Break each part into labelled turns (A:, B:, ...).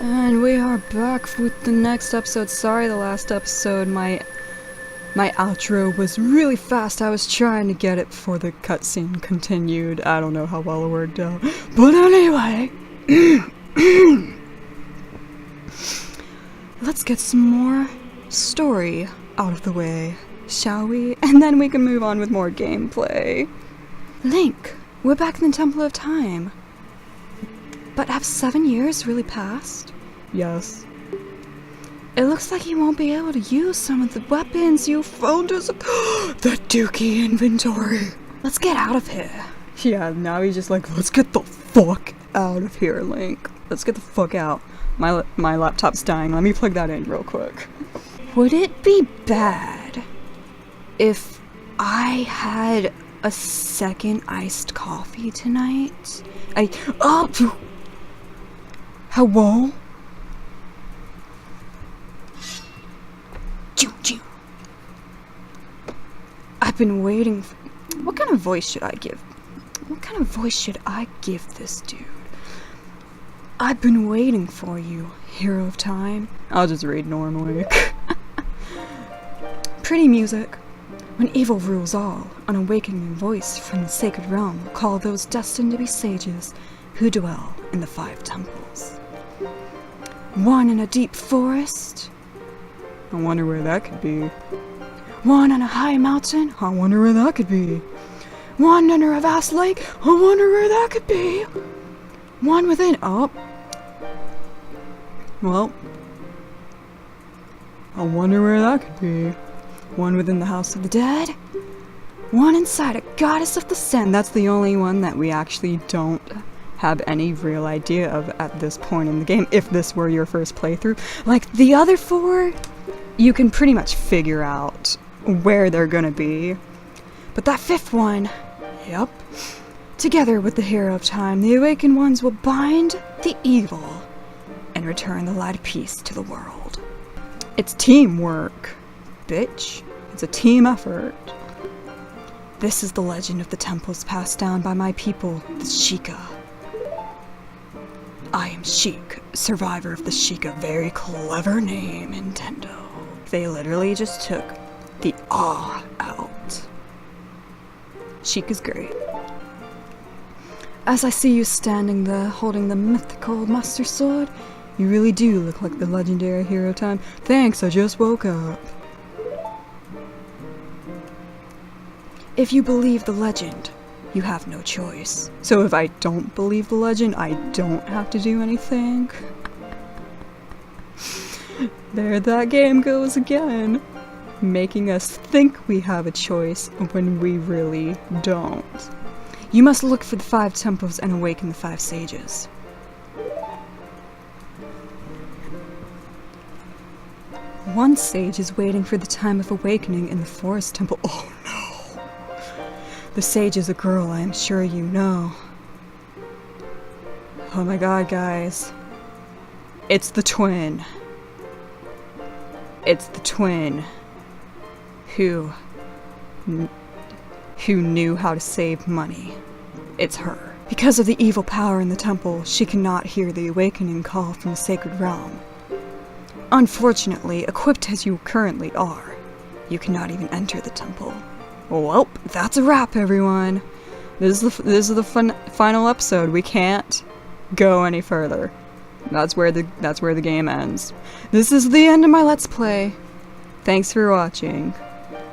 A: And we are back with the next episode. Sorry, the last episode, my outro was really fast. I was trying to get it before the cutscene continued. I don't know how well it worked out. But anyway, let's get some more story out of the way, shall we? And then we can move on with more gameplay. Link, we're back in the Temple of Time. But have 7 years really passed? Yes. It looks like you won't be able to use some of the weapons you found us. The Dookie inventory. Let's get out of here. Yeah, now he's just like, let's get the fuck out of here, Link. Let's get the fuck out. My laptop's dying. Let me plug that in real quick. Would it be bad if I had a second iced coffee tonight? Hello? Choo-choo. I've been waiting. What kind of voice should I give? What kind of voice should I give this dude? I've been waiting for you, hero of time. I'll just read normally. Pretty music. When evil rules all, an awakening voice from the sacred realm will call those destined to be sages who dwell in the 5 temples. One in a deep forest. I wonder where that could be. One on a high mountain. I wonder where that could be. One under a vast lake. I wonder where that could be. One within. Oh. Well. I wonder where that could be. One within the house of the dead. One inside a goddess of the sun. That's the only one that we actually don't have any real idea of at this point in the game, if this were your first playthrough. Like, the other 4, you can pretty much figure out where they're gonna be. But that 5th one, yep. Together with the hero of time, the awakened ones will bind the evil and return the light of peace to the world. It's teamwork, bitch. It's a team effort. This is the legend of the temples passed down by my people, the Sheikah. I am Sheik, survivor of the Sheikah. Very clever name, Nintendo. They literally just took the "ah" out. Sheik is great. As I see you standing there, holding the mythical Master Sword, you really do look like the legendary hero of time. Thanks, I just woke up. If you believe the legend, you have no choice. So if I don't believe the legend, I don't have to do anything. There that game goes again. Making us think we have a choice when we really don't. You must look for the 5 temples and awaken the 5 sages. One sage is waiting for the time of awakening in the forest temple. Oh no! The sage is a girl, I am sure you know. Oh my god, guys. It's the twin. It's the twin who knew how to save money. It's her. Because of the evil power in the temple, she cannot hear the awakening call from the sacred realm. Unfortunately, equipped as you currently are, you cannot even enter the temple. Well, that's a wrap, everyone. This is the final episode. We can't go any further. That's where the game ends. This is the end of my Let's Play. Thanks for watching.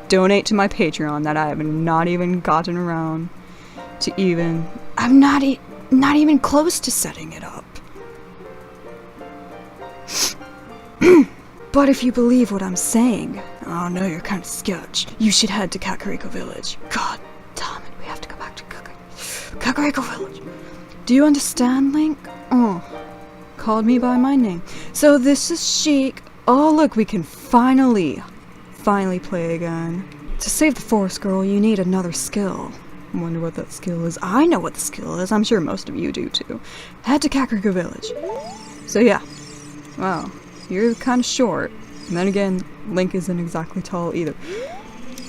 A: Donate to my Patreon that I have not even gotten around to even. I'm not even close to setting it up. But if you believe what I'm saying, oh no, you're kind of sketch. You should head to Kakariko Village. God damn it, we have to go back to Kakariko Village. Do you understand, Link? Oh, called me by my name. So this is Sheik. Oh look, we can finally play again. To save the forest girl, you need another skill. I wonder what that skill is. I know what the skill is. I'm sure most of you do too. Head to Kakariko Village. So yeah. Wow. You're kind of short. And then again, Link isn't exactly tall either.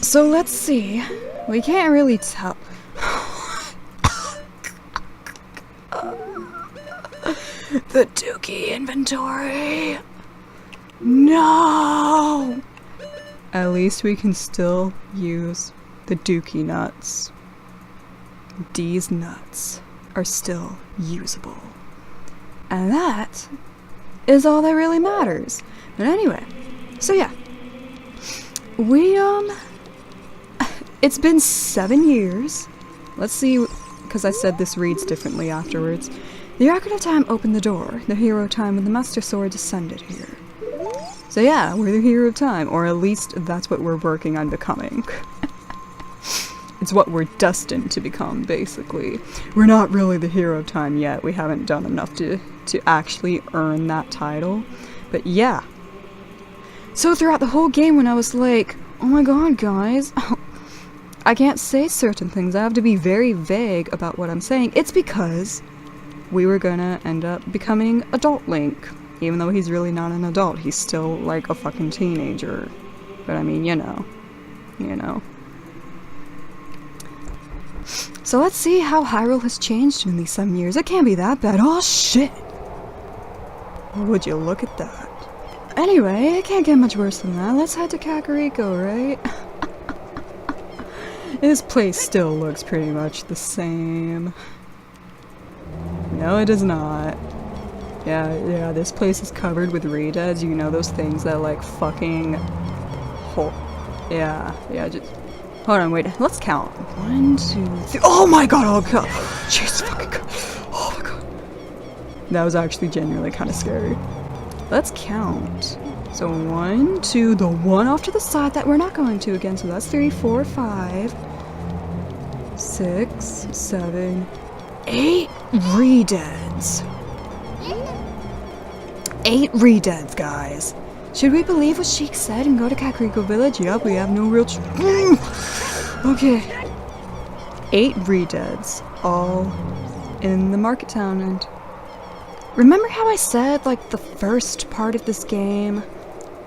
A: So let's see. We can't really tell. the Dookie inventory. No! At least we can still use the Dookie nuts. These nuts are still usable. And that is all that really matters. But anyway, so yeah. It's been 7 years. Let's see, because I said this reads differently afterwards. The Ocarina of Time opened the door. The hero of time with the Master Sword descended here. So yeah, we're the hero of time, or at least that's what we're working on becoming. It's what we're destined to become, basically. We're not really the hero of time yet. We haven't done enough to actually earn that title. But yeah. So throughout the whole game when I was like, oh my god, guys, I can't say certain things. I have to be very vague about what I'm saying. It's because we were gonna end up becoming adult Link. Even though he's really not an adult, he's still like a fucking teenager. But I mean, you know. So let's see how Hyrule has changed in these 7 years. It can't be that bad. Oh shit! Would you look at that? Anyway, it can't get much worse than that. Let's head to Kakariko, right? This place still looks pretty much the same. No, it does not. Yeah, this place is covered with redeads. You know those things that like fucking... Yeah, just... Hold on, wait, let's count. 1, 2, 3... Oh my god, oh god! Jesus fucking god! Oh my god. That was actually genuinely kind of scary. Let's count. So 1, 2, the one off to the side that we're not going to again, so that's 3, 4, 5... 6, 7... 8 redeads. 8 redeads, guys. Should we believe what Sheik said and go to Kakariko Village? Yup, we have no real Okay. 8 redeads, all in the market town. And remember how I said, like, the first part of this game,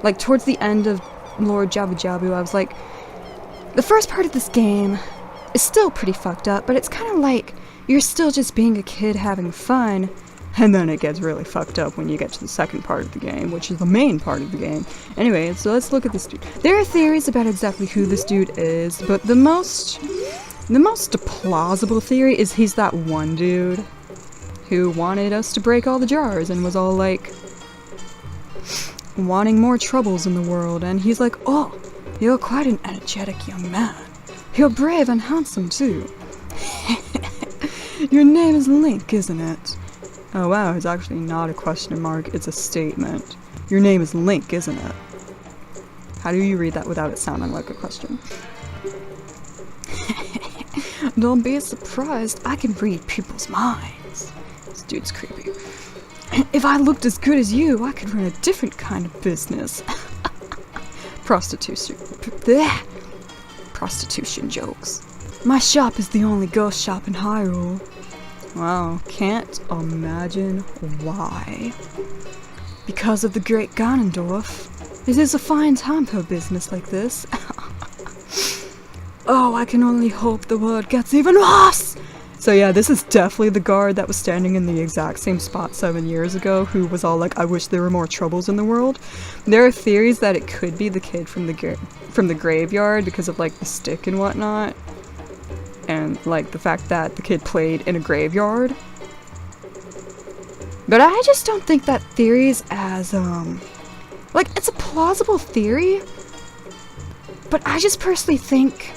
A: like, towards the end of Lord Jabu Jabu, I was like, the first part of this game is still pretty fucked up, but it's kind of like you're still just being a kid having fun. And then it gets really fucked up when you get to the second part of the game, which is the main part of the game. Anyway, so let's look at this dude. There are theories about exactly who this dude is, but the most plausible theory is he's that one dude who wanted us to break all the jars and was all like wanting more troubles in the world. And he's like, oh, you're quite an energetic young man. You're brave and handsome too. Your name is Link, isn't it? Oh wow, it's actually not a question mark, it's a statement. Your name is Link, isn't it? How do you read that without it sounding like a question? Don't be surprised, I can read people's minds. This dude's creepy. If I looked as good as you, I could run a different kind of business. Prostitution. Blech. Prostitution jokes. My shop is the only ghost shop in Hyrule. Wow, can't imagine why. Because of the great Ganondorf. It is a fine time for a business like this. Oh, I can only hope the world gets even worse! So yeah, this is definitely the guard that was standing in the exact same spot 7 years ago, who was all like, I wish there were more troubles in the world. There are theories that it could be the kid from the graveyard because of like the stick and whatnot. And like the fact that the kid played in a graveyard. But I just don't think that theory is as like, it's a plausible theory, but I just personally think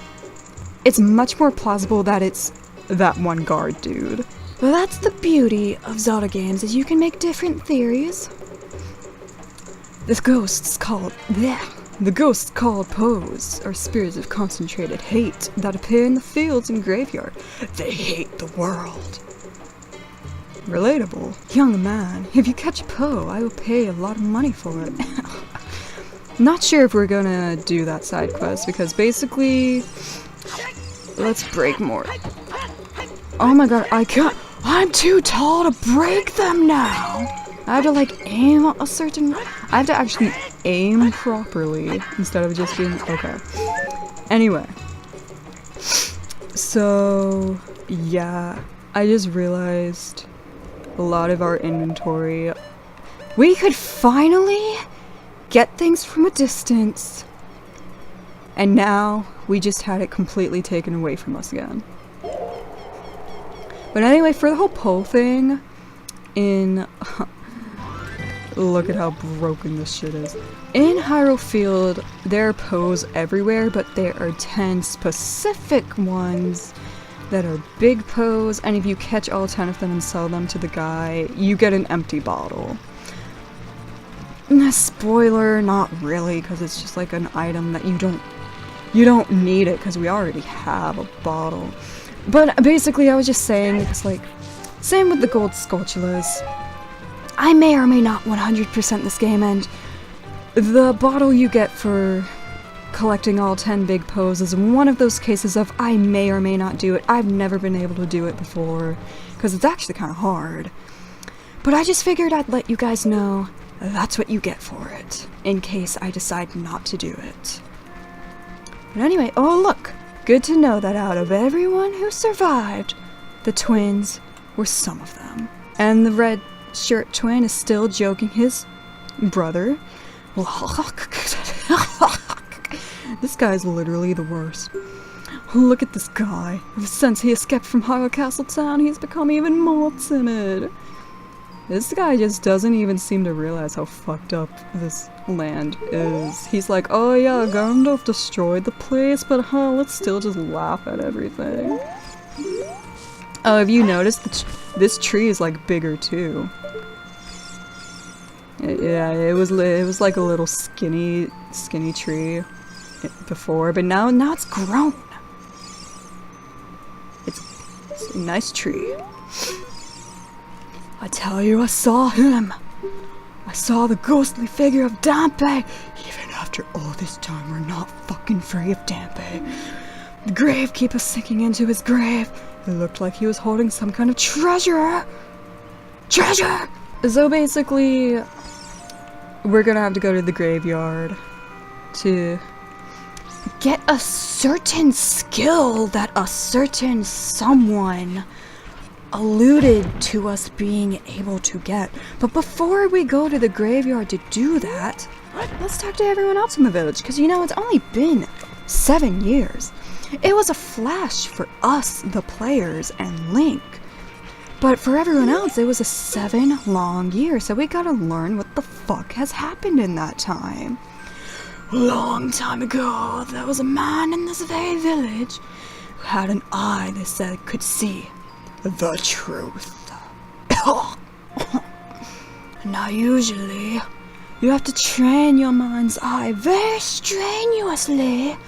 A: it's much more plausible that it's that one guard dude. But that's the beauty of Zelda games, is you can make different theories. The ghosts called Pose are spirits of concentrated hate that appear in the fields and graveyard. They hate the world. Relatable. Young man, if you catch a Poe, I will pay a lot of money for it. Not sure if we're gonna do that side quest, because basically... Let's break more. Oh my god, I'm too tall to break them now! I have to like aim a certain... I have to actually aim properly instead of just being... Okay. Anyway. So... Yeah. I just realized a lot of our inventory. We could finally get things from a distance. And now we just had it completely taken away from us again. But anyway, for the whole pole thing, look at how broken this shit is. In Hyrule Field, there are poes everywhere, but there are 10 specific ones that are big poes, and if you catch all 10 of them and sell them to the guy, you get an empty bottle. Spoiler, not really, because it's just like an item that you don't need it, because we already have a bottle. But basically, I was just saying, it's like, same with the gold Skulltulas. I may or may not 100% this game, and the bottle you get for collecting all 10 big poes is one of those cases of I may or may not do it. I've never been able to do it before, because it's actually kind of hard. But I just figured I'd let you guys know that's what you get for it, in case I decide not to do it. But anyway, oh look! Good to know that out of everyone who survived, the twins were some of them. And the red shirt twin is still joking his brother. This guy's literally the worst. Look at this guy. Since he escaped from Hyrule Castle Town, he's become even more timid. This guy just doesn't even seem to realize how fucked up this land is. He's like, oh yeah, Ganondorf destroyed the place, but let's still just laugh at everything. Oh, have you noticed this tree is like bigger too? Yeah, it was like a little skinny tree before, but now it's grown. It's a nice tree. I tell you, I saw him. I saw the ghostly figure of Dampé. Even after all this time, we're not fucking free of Dampé. The gravekeeper sinking into his grave. It looked like he was holding some kind of treasure. Treasure! So basically, we're gonna have to go to the graveyard to get a certain skill that a certain someone alluded to us being able to get. But before we go to the graveyard to do that, let's talk to everyone else in the village, because you know, it's only been 7 years. It was a flash for us, the players, and Link. But for everyone else, it was a 7 long years, so we gotta learn what the fuck has happened in that time. A long time ago, there was a man in this very village who had an eye they said could see the truth. Now usually, you have to train your mind's eye very strenuously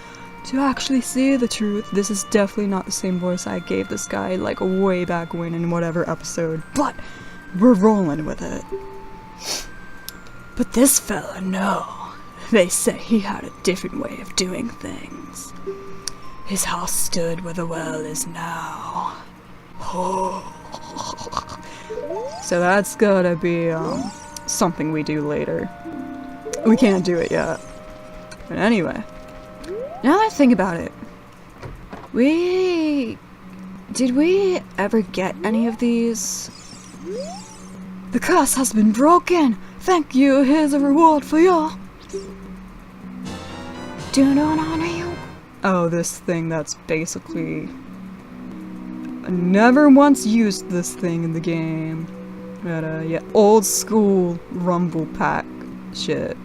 A: to actually see the truth. This is definitely not the same voice I gave this guy like way back when in whatever episode, but we're rolling with it. But this fella, no. They say he had a different way of doing things. His house stood where the well is now. Oh. So that's gotta be something we do later. We can't do it yet. But anyway, now that I think about it, did we ever get any of these? The curse has been broken. Thank you. Here's a reward for you. Do not honor you. Oh, this thing that's basically. I never once used this thing in the game. But yeah, old school rumble pack shit.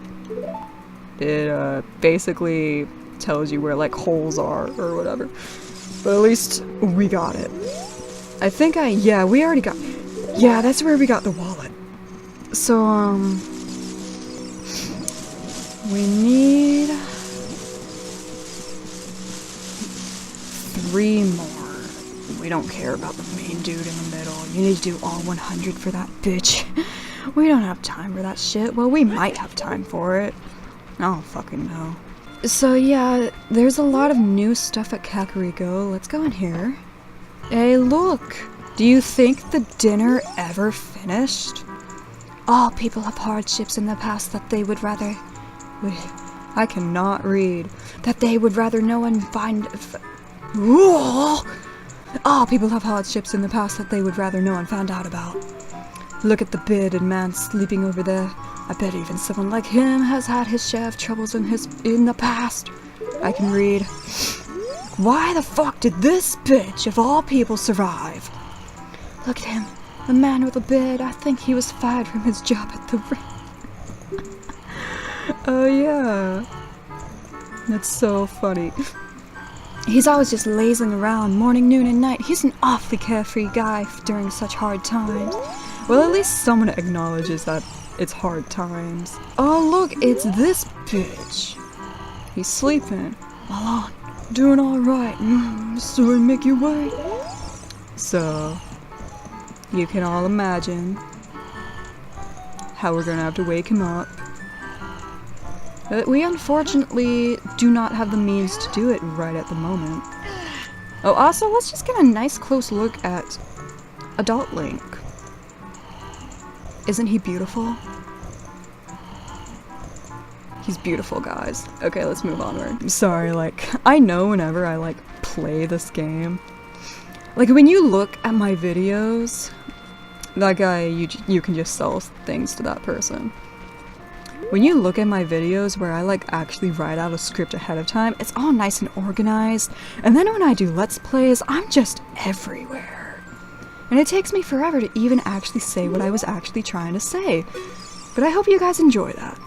A: It basically tells you where like holes are or whatever. But at least we got it. I think we already got. Yeah, that's where we got the wallet. So we need 3 more. We don't care about the main dude in the middle. You need to do all 100 for that bitch. We don't have time for that shit. Well, we might have time for it. I don't fucking know. So yeah, there's a lot of new stuff at Kakariko. Let's go in here. Hey, look! Do you think the dinner ever finished? All people have hardships in the past that they would rather... I cannot read. That they would rather no one find... All people have hardships in the past that they would rather no one found out about. Look at the bearded man sleeping over there. I bet even someone like him has had his share of troubles in the past. I can read. Why the fuck did this bitch of all people survive? Look at him. The man with the beard. I think he was fired from his job at the ring. Oh yeah. That's so funny. He's always just lazing around morning, noon, and night. He's an awfully carefree guy during such hard times. Well, at least someone acknowledges that it's hard times. Oh look, it's this bitch. He's sleeping. Alone. Doing alright. So make you wait. So, you can all imagine how we're gonna have to wake him up. We unfortunately do not have the means to do it right at the moment. Oh, also, let's just get a nice close look at Adult Link. Isn't he beautiful? He's beautiful, guys. Okay, let's move onward. I'm sorry, like, I know whenever I, like, play this game, like, when you look at my videos, that guy, you can just sell things to that person. When you look at my videos where I, like, actually write out a script ahead of time, it's all nice and organized, and then when I do Let's Plays, I'm just everywhere. And it takes me forever to even actually say what I was actually trying to say. But I hope you guys enjoy that.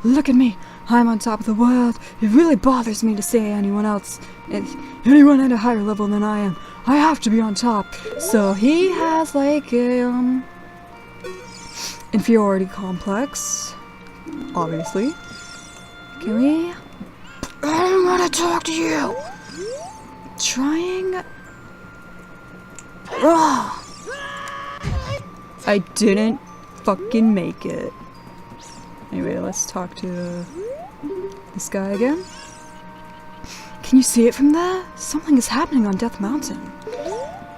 A: Look at me, I'm on top of the world. It really bothers me to say anyone else, anyone at a higher level than I am. I have to be on top. So he has like a inferiority complex, obviously. Can we? I don't want to talk to you. Trying. Ugh. I didn't fucking make it. Anyway, let's talk to this guy again. Can you see it from there? Something is happening on Death Mountain.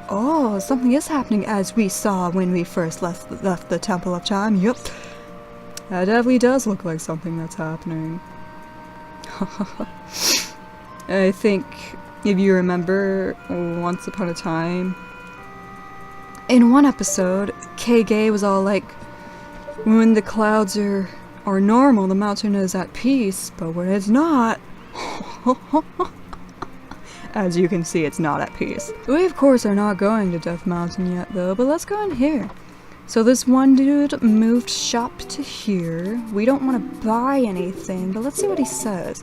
A: Oh, something is happening as we saw when we first left the Temple of Time. Yup. That definitely does look like something that's happening. I think, if you remember, once upon a time, in one episode, K-Gay was all like, when the clouds are normal, the mountain is at peace, but when it's not, as you can see, it's not at peace. We of course are not going to Death Mountain yet though, but let's go in here. So this one dude moved shop to here. We don't want to buy anything, but let's see what he says.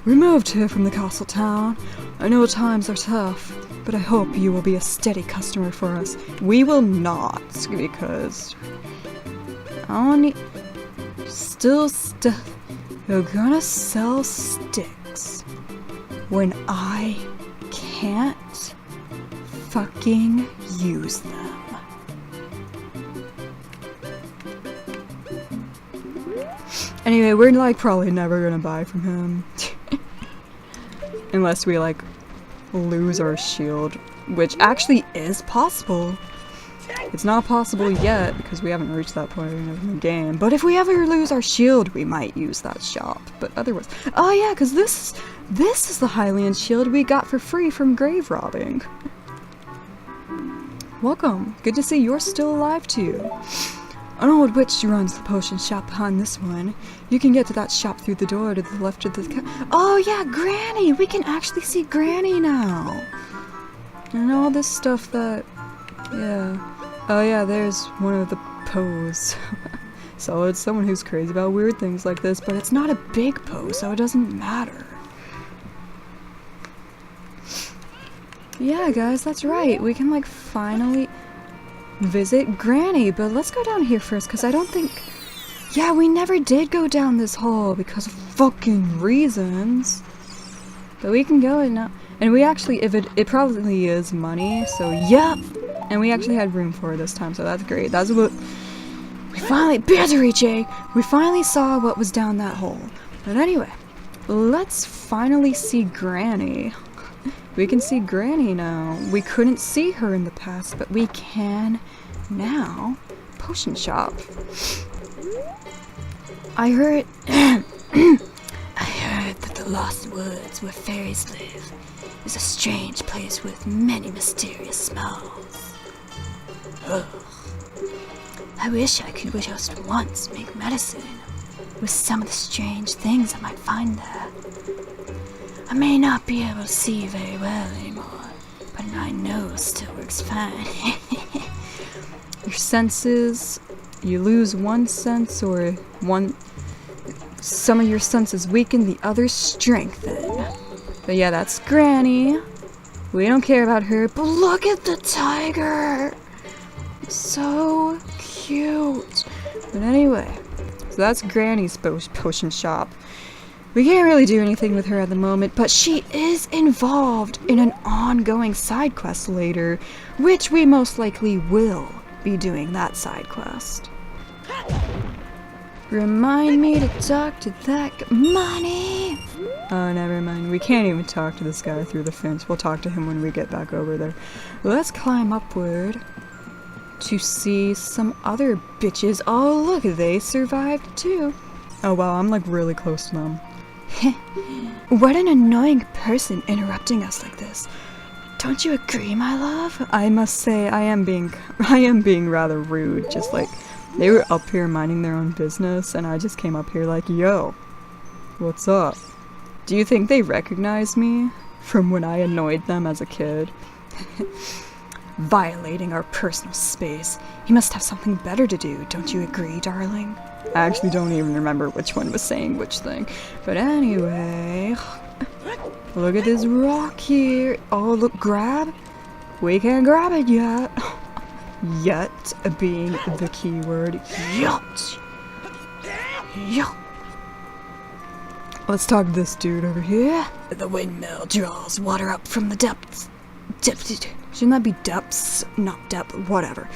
A: We moved here from the castle town. I know times are tough, but I hope you will be a steady customer for us. We will not, because I don't need still stuff. You're gonna sell sticks when I can't fucking use them. Anyway, we're like probably never gonna buy from him. Unless we like lose our shield, which actually is possible. It's not possible yet because we haven't reached that point in the game, but if we ever lose our shield, we might use that shop. But otherwise, oh yeah, because this is the Hylian shield we got for free from grave robbing. Welcome. Good to see you're still alive too. An old witch runs the potion shop behind this one. You can get to that shop through the door to the left of the oh yeah, Granny! We can actually see Granny now! And all this stuff that... yeah. Oh yeah, there's one of the pose. So it's someone who's crazy about weird things like this, but it's not a big pose, so it doesn't matter. Yeah guys, that's right. We can like finally visit Granny, but let's go down here first, because I don't think... yeah, we never did go down this hole because of fucking reasons. But we can go in now. And we actually, if it probably is money, so yeah. And we actually had room for it this time, so that's great. That's what... we finally... Battery J! We finally saw what was down that hole. But anyway, let's finally see Granny. We can see Granny now. We couldn't see her in the past, but we can now. Potion shop. I heard... I heard that the Lost Woods, where fairies live, is a strange place with many mysterious smells. Ugh. I wish I could just once make medicine with some of the strange things I might find there. I may not be able to see very well anymore, but my nose still works fine. Your senses, you lose one sense or some of your senses weaken, the others strengthen. But yeah, that's Granny. We don't care about her, but look at the tiger! So cute. But anyway, so that's Granny's potion shop. We can't really do anything with her at the moment, but she is involved in an ongoing side quest later, which we most likely will be doing that side quest. Remind me to talk to that money. Oh, never mind. We can't even talk to this guy through the fence. We'll talk to him when we get back over there. Let's climb upward to see some other bitches. Oh, look, they survived too. Oh, wow, I'm like really close to them. What an annoying person interrupting us like this. Don't you agree, my love? I must say, I am being rather rude. Just like, they were up here minding their own business, and I just came up here like, yo, what's up? Do you think they recognize me from when I annoyed them as a kid? Violating our personal space. He must have something better to do, don't you agree, darling? I actually don't even remember which one was saying which thing. But anyway, look at this rock here. Oh, look, grab. We can't grab it yet. Yet being the key word. Yet. Yet. Let's talk to this dude over here. The windmill draws water up from the depths. Shouldn't that be depths? Not depth, whatever.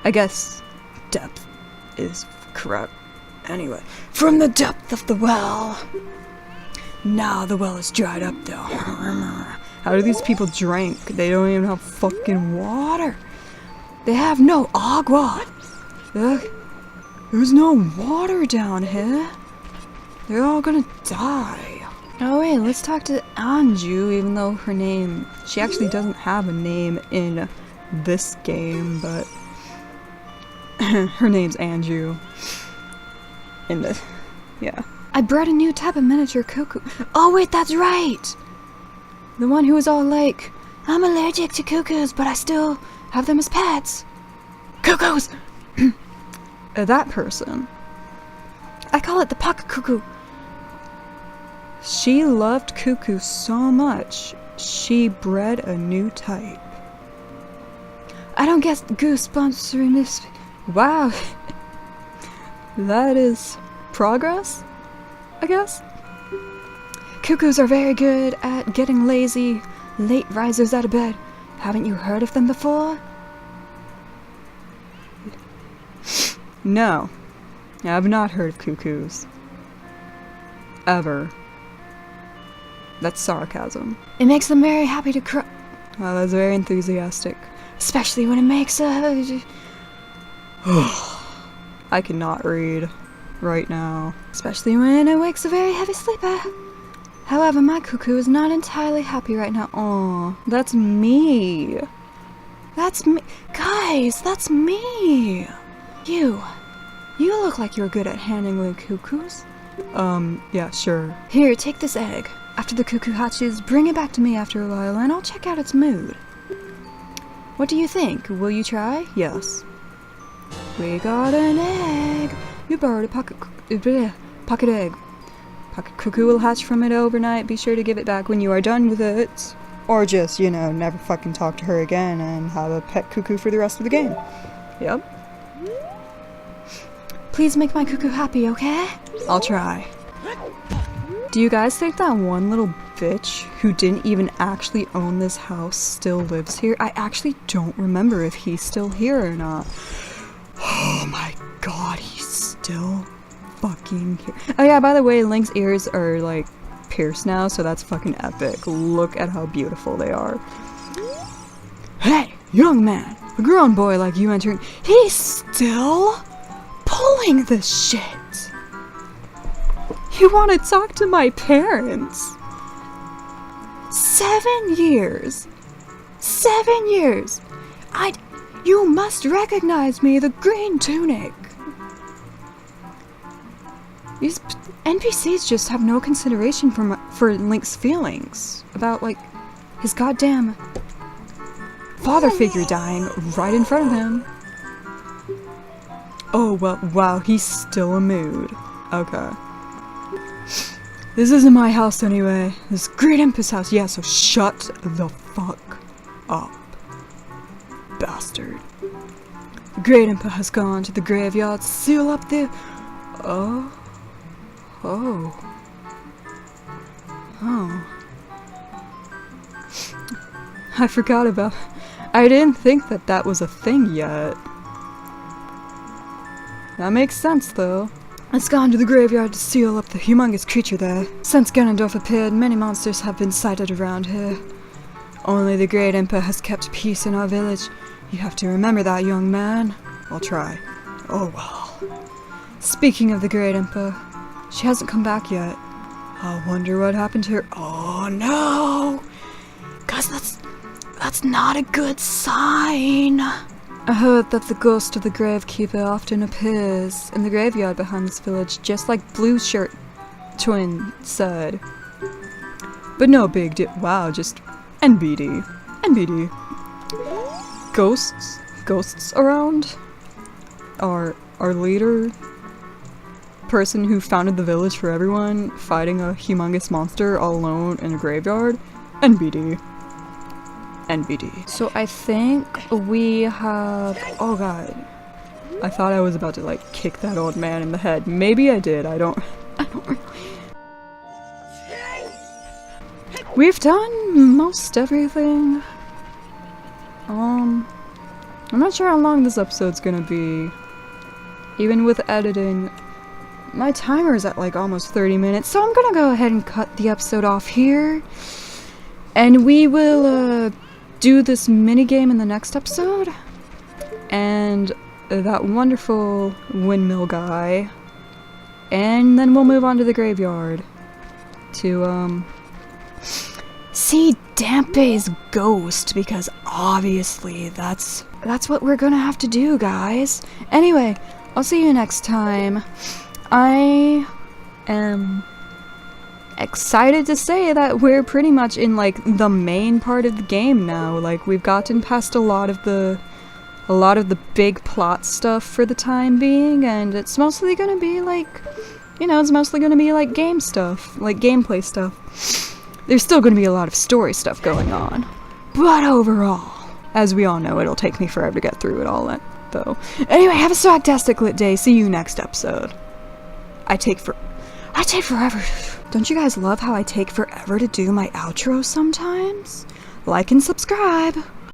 A: I guess depth is correct. Anyway, from the depth of the well. Now the well is dried up though. How do these people drink? They don't even have fucking water. They have no agua. There's no water down here. They're all gonna die. Oh wait, let's talk to Anju, even though her name, she actually doesn't have a name in this game, but her name's Anju. In the, yeah. I brought a new type of miniature cuckoo. Oh wait, that's right! The one who was all like, I'm allergic to cuckoos, but I still have them as pets. Cuckoos! That person. I call it the pocket cuckoo. She loved cuckoo so much, she bred a new type. I don't get goosebumps during this. Wow. That is progress, I guess? Cuckoos are very good at getting lazy, late risers out of bed. Haven't you heard of them before? No, I have not heard of cuckoos. Ever. That's sarcasm. It makes them very happy to cry. Wow, that's very enthusiastic. Especially when it makes a... I cannot read right now. Especially when it wakes a very heavy sleeper. However, my cuckoo is not entirely happy right now. Aw, that's me. That's me. Guys, that's me. You look like you're good at handling cuckoos. Yeah, sure. Here, take this egg. After the cuckoo hatches, bring it back to me after a while and I'll check out its mood. What do you think? Will you try? Yes. We got an egg. You borrowed a pocket egg. Pocket cuckoo will hatch from it overnight. Be sure to give it back when you are done with it. Or just, you know, never fucking talk to her again and have a pet cuckoo for the rest of the game. Yep. Please make my cuckoo happy, okay? I'll try. Do you guys think that one little bitch who didn't even actually own this house still lives here? I actually don't remember if he's still here or not. Oh my god, he's still fucking here. Oh yeah, by the way, Link's ears are like pierced now, so that's fucking epic. Look at how beautiful they are. Hey, young man, a grown boy like you entering, he's still pulling this shit. You want to talk to my parents? 7 years. 7 years. You must recognize me, the green tunic! These NPCs just have no consideration for Link's feelings about, like, his goddamn father figure dying right in front of him. Oh, well, wow, he's still a mood. Okay. This isn't my house anyway. This is Great Impe's house. Yeah, so shut the fuck up, bastard. The Great Impa has gone to the graveyard to seal up the... Oh. I forgot about... I didn't think that that was a thing yet. That makes sense, though. It's gone to the graveyard to seal up the humongous creature there. Since Ganondorf appeared, many monsters have been sighted around here. Only the Great Impa has kept peace in our village. You have to remember that, young man. I'll try. Oh well. Speaking of the Great Impa, she hasn't come back yet. I wonder what happened to her. Oh no! Cause that's not a good sign. I heard that the ghost of the gravekeeper often appears in the graveyard behind this village, just like Blue Shirt Twin said. But no big deal. Wow, just NBD. NBD. Ghosts around? Our leader? Person who founded the village for everyone, fighting a humongous monster all alone in a graveyard? NBD. NBD. So I think we have... Oh god. I thought I was about to like kick that old man in the head. Maybe I did. I don't really... We've done most everything. I'm not sure how long this episode's gonna be. Even with editing. My timer's at like almost 30 minutes, so I'm gonna go ahead and cut the episode off here. And we will, do this minigame in the next episode. And that wonderful windmill guy. And then we'll move on to the graveyard. To, see Dampe's ghost, because obviously that's what we're gonna have to do, guys. Anyway, I'll see you next time. I am excited to say that we're pretty much in like the main part of the game now. Like we've gotten past a lot of the big plot stuff for the time being, and it's mostly gonna be like, you know, it's mostly gonna be like game stuff, like gameplay stuff. There's still gonna be a lot of story stuff going on, but overall, as we all know, it'll take me forever to get through it all though. Anyway, have a swagtastic lit day. See you next episode. I take forever. Don't you guys love how I take forever to do my outro sometimes? Like and subscribe.